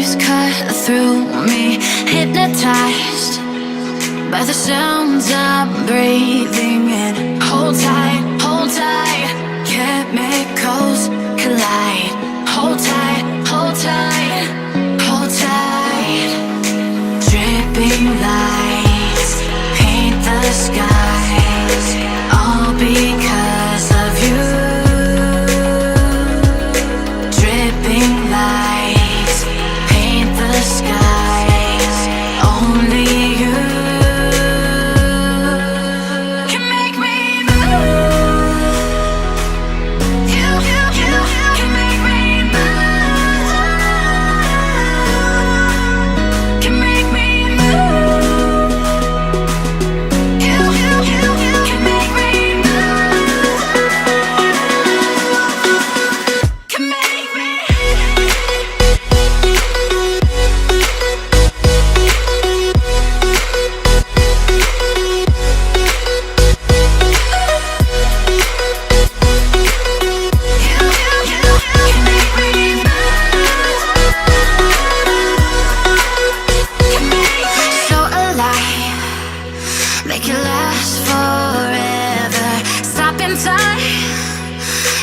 waves cut through me, hypnotized by the sounds I'm breathing in. Hold tight, chemicals collide. Hold tight, hold tight, hold tight. Dripping lights paint the skies, all because of you. Dripping lights paint the skies, only you can make me move. You can make me move. Can make me move. You can make me move. Can make me. So alive, make it last forever. Stop in time,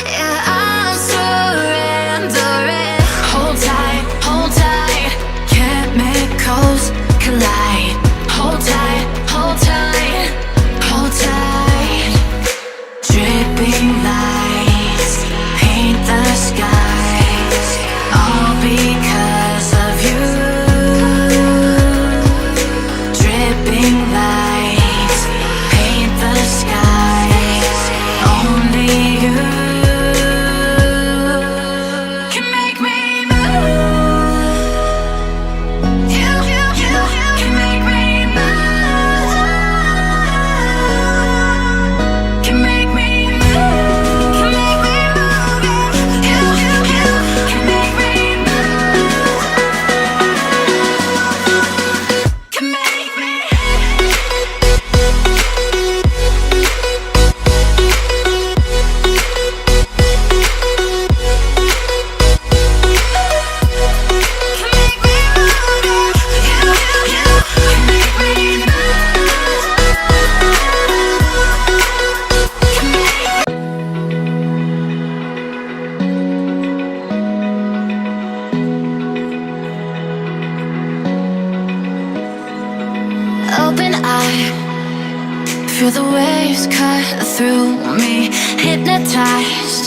yeah, I'm surrendering. Hold tight, chemicals collide. Hold tight, hold tight, hold tight. Dripping lights paint the skies, all because of you. Dripping lights paint the skies, only you can make me move. You can make me move. Can make me move. Can make me move. You can make me move. Can make me. Open eye, feel the waves cut through me, hypnotized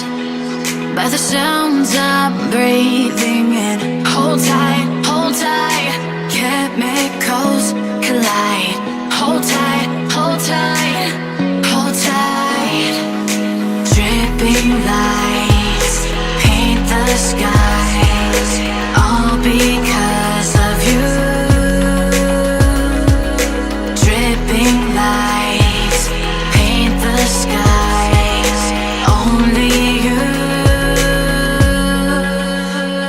by the sounds I'm breathing in. Hold tight, chemicals collide. Hold tight, hold tight, hold tight. Dripping lights paint the skies, all because of you. Dripping lights paint the skies, only you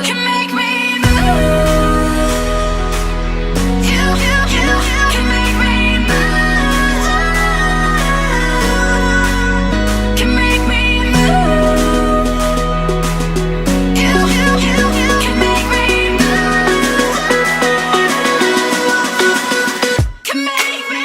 can make me move. You can make me move. Can make me move. You can make me move. Can make me.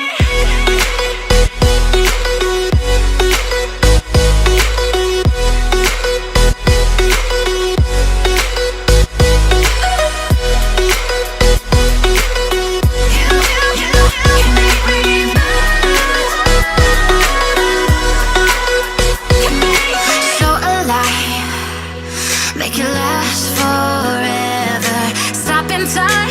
So alive, make it last forever. Stop in time,